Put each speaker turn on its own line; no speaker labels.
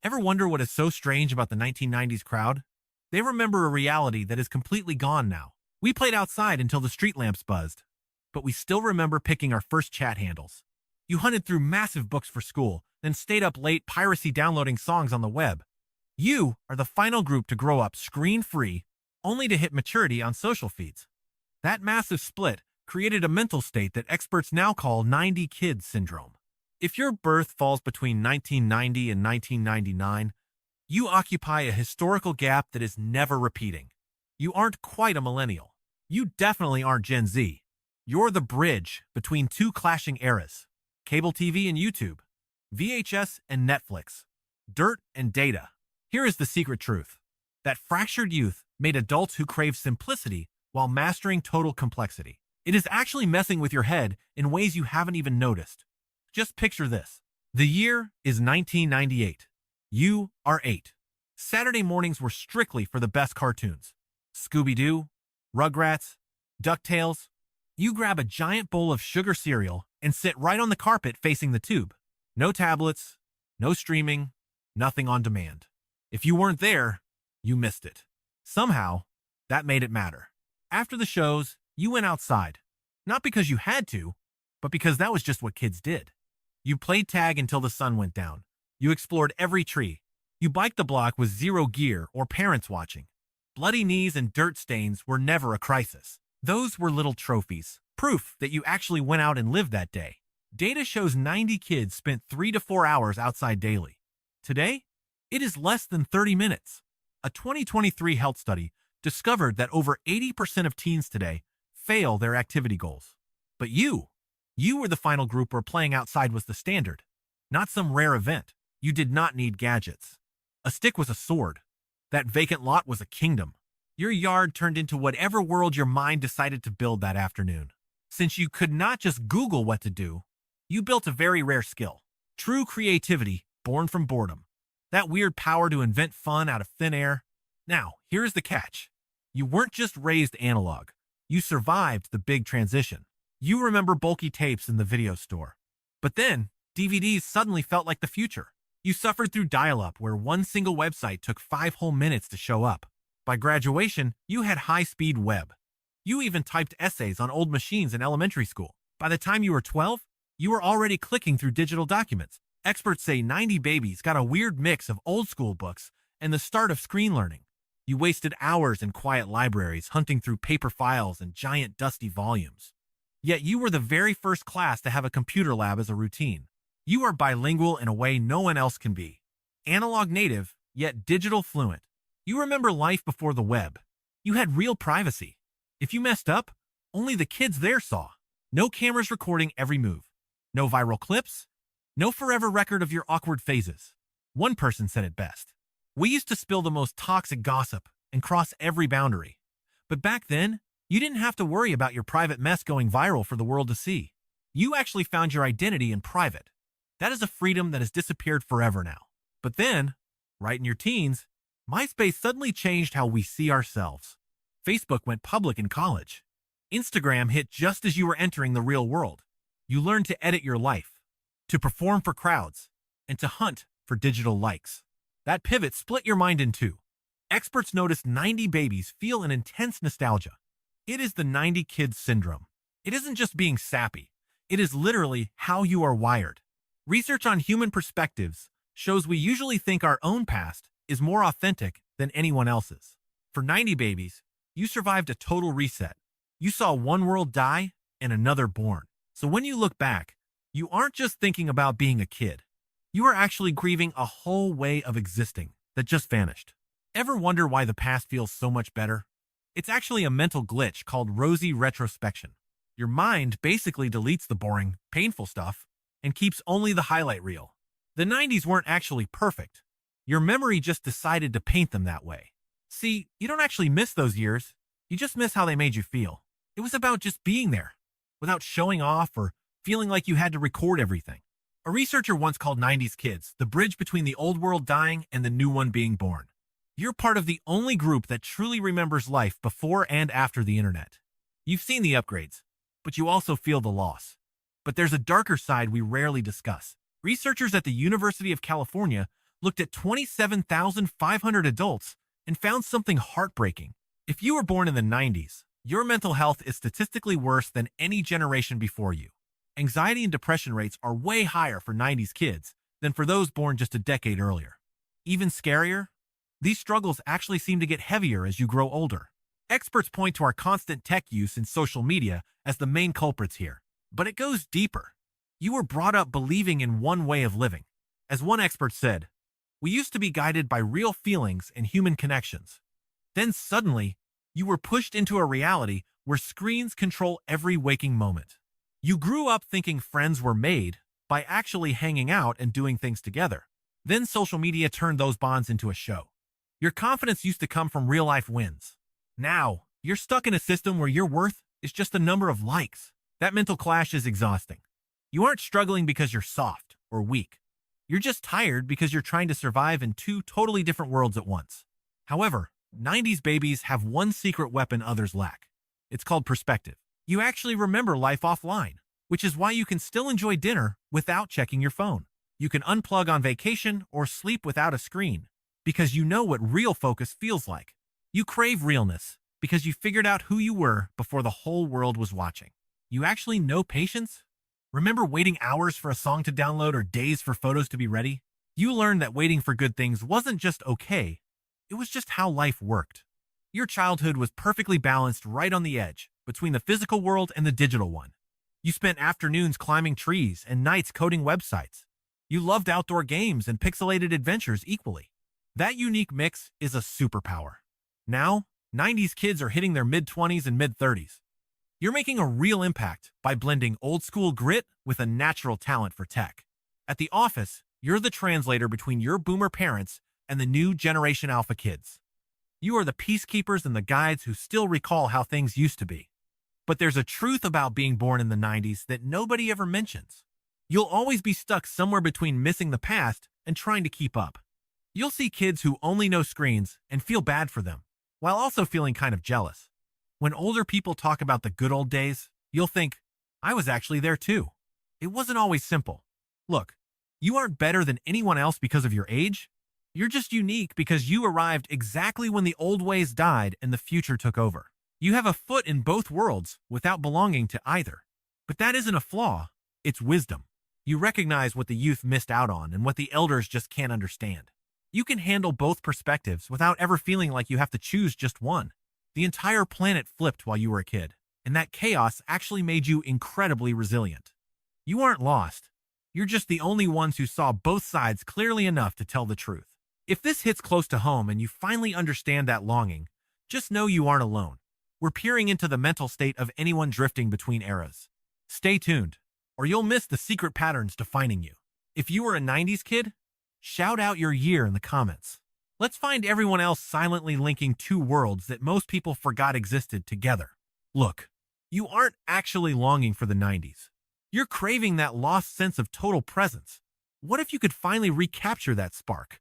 Ever wonder what is so strange about the 1990s crowd? They remember a reality that is completely gone now. We played outside until the street lamps buzzed, but we still remember picking our first chat handles. You hunted through massive books for school, then stayed up late piracy downloading songs on the web. You are the final group to grow up screen-free, only to hit maturity on social feeds. That massive split created a mental state that experts now call 90 kids syndrome. If your birth falls between 1990 and 1999, you occupy a historical gap that is never repeating. You aren't quite a millennial. You definitely aren't Gen Z. You're the bridge between two clashing eras: cable TV and YouTube, VHS and Netflix, dirt and data. Here is the secret truth: that fractured youth made adults who crave simplicity while mastering total complexity. It is actually messing with your head in ways you haven't even noticed. Just picture this. The year is 1998. You are 8. Saturday mornings were strictly for the best cartoons: Scooby-Doo, Rugrats, DuckTales. You grab a giant bowl of sugar cereal and sit right on the carpet facing the tube. No tablets, no streaming, nothing on demand. If you weren't there, you missed it. Somehow, that made it matter. After the shows, you went outside. Not because you had to, but because that was just what kids did. You played tag until the sun went down. You explored every tree. You biked the block with zero gear or parents watching. Bloody knees and dirt stains were never a crisis. Those were little trophies, proof that you actually went out and lived that day. Data shows 90 kids spent 3 to 4 hours outside daily. Today, it is less than 30 minutes. A 2023 health study discovered that over 80% of teens today fail their activity goals. But you were the final group where playing outside was the standard, not some rare event. You did not need gadgets. A stick was a sword. That vacant lot was a kingdom. Your yard turned into whatever world your mind decided to build that afternoon. Since you could not just Google what to do, you built a very rare skill: true creativity born from boredom. That weird power to invent fun out of thin air. Now, here's the catch. You weren't just raised analog. You survived the big transition. You remember bulky tapes in the video store. But then, DVDs suddenly felt like the future. You suffered through dial-up, where one single website took 5 whole minutes to show up. By graduation, you had high-speed web. You even typed essays on old machines in elementary school. By the time you were 12, you were already clicking through digital documents. Experts say 90 babies got a weird mix of old-school books and the start of screen learning. You wasted hours in quiet libraries hunting through paper files and giant dusty volumes. Yet you were the very first class to have a computer lab as a routine. You are bilingual in a way no one else can be. Analog native, yet digital fluent. You remember life before the web. You had real privacy. If you messed up, only the kids there saw. No cameras recording every move. No viral clips. No forever record of your awkward phases. One person said it best: "We used to spill the most toxic gossip and cross every boundary. But back then, you didn't have to worry about your private mess going viral for the world to see. You actually found your identity in private. That is a freedom that has disappeared forever now." But then, right in your teens, MySpace suddenly changed how we see ourselves. Facebook went public in college. Instagram hit just as you were entering the real world. You learned to edit your life, to perform for crowds, and to hunt for digital likes. That pivot split your mind in two. Experts noticed 90 babies feel an intense nostalgia. It is the 90 kids syndrome. It isn't just being sappy. It is literally how you are wired. Research on human perspectives shows we usually think our own past is more authentic than anyone else's. For 90 babies, you survived a total reset. You saw one world die and another born. So when you look back, you aren't just thinking about being a kid. You are actually grieving a whole way of existing that just vanished. Ever wonder why the past feels so much better? It's actually a mental glitch called rosy retrospection. Your mind basically deletes the boring, painful stuff and keeps only the highlight reel. The 90s weren't actually perfect. Your memory just decided to paint them that way. See, you don't actually miss those years. You just miss how they made you feel. It was about just being there, without showing off or feeling like you had to record everything. A researcher once called 90s kids the bridge between the old world dying and the new one being born. You're part of the only group that truly remembers life before and after the internet. You've seen the upgrades, but you also feel the loss. But there's a darker side we rarely discuss. Researchers at the University of California looked at 27,500 adults and found something heartbreaking. If you were born in the 90s, your mental health is statistically worse than any generation before you. Anxiety and depression rates are way higher for 90s kids than for those born just a decade earlier. Even scarier, these struggles actually seem to get heavier as you grow older. Experts point to our constant tech use and social media as the main culprits here. But it goes deeper. You were brought up believing in one way of living. As one expert said, we used to be guided by real feelings and human connections. Then suddenly, you were pushed into a reality where screens control every waking moment. You grew up thinking friends were made by actually hanging out and doing things together. Then social media turned those bonds into a show. Your confidence used to come from real-life wins. Now, you're stuck in a system where your worth is just a number of likes. That mental clash is exhausting. You aren't struggling because you're soft or weak. You're just tired because you're trying to survive in two totally different worlds at once. However, 90s babies have one secret weapon others lack. It's called perspective. You actually remember life offline, which is why you can still enjoy dinner without checking your phone. You can unplug on vacation or sleep without a screen because you know what real focus feels like. You crave realness because you figured out who you were before the whole world was watching. You actually know patience? Remember waiting hours for a song to download or days for photos to be ready? You learned that waiting for good things wasn't just okay, it was just how life worked. Your childhood was perfectly balanced right on the edge between the physical world and the digital one. You spent afternoons climbing trees and nights coding websites. You loved outdoor games and pixelated adventures equally. That unique mix is a superpower. Now, 90s kids are hitting their mid-20s and mid-30s. You're making a real impact by blending old-school grit with a natural talent for tech. At the office, you're the translator between your boomer parents and the new Generation Alpha kids. You are the peacekeepers and the guides who still recall how things used to be. But there's a truth about being born in the 90s that nobody ever mentions. You'll always be stuck somewhere between missing the past and trying to keep up. You'll see kids who only know screens and feel bad for them, while also feeling kind of jealous. When older people talk about the good old days, you'll think, I was actually there too. It wasn't always simple. Look, you aren't better than anyone else because of your age. You're just unique because you arrived exactly when the old ways died and the future took over. You have a foot in both worlds without belonging to either. But that isn't a flaw, it's wisdom. You recognize what the youth missed out on and what the elders just can't understand. You can handle both perspectives without ever feeling like you have to choose just one. The entire planet flipped while you were a kid, and that chaos actually made you incredibly resilient. You aren't lost. You're just the only ones who saw both sides clearly enough to tell the truth. If this hits close to home and you finally understand that longing, just know you aren't alone. We're peering into the mental state of anyone drifting between eras. Stay tuned, or you'll miss the secret patterns defining you. If you were a 90s kid, shout out your year in the comments. Let's find everyone else silently linking two worlds that most people forgot existed together. Look, you aren't actually longing for the 90s. You're craving that lost sense of total presence. What if you could finally recapture that spark?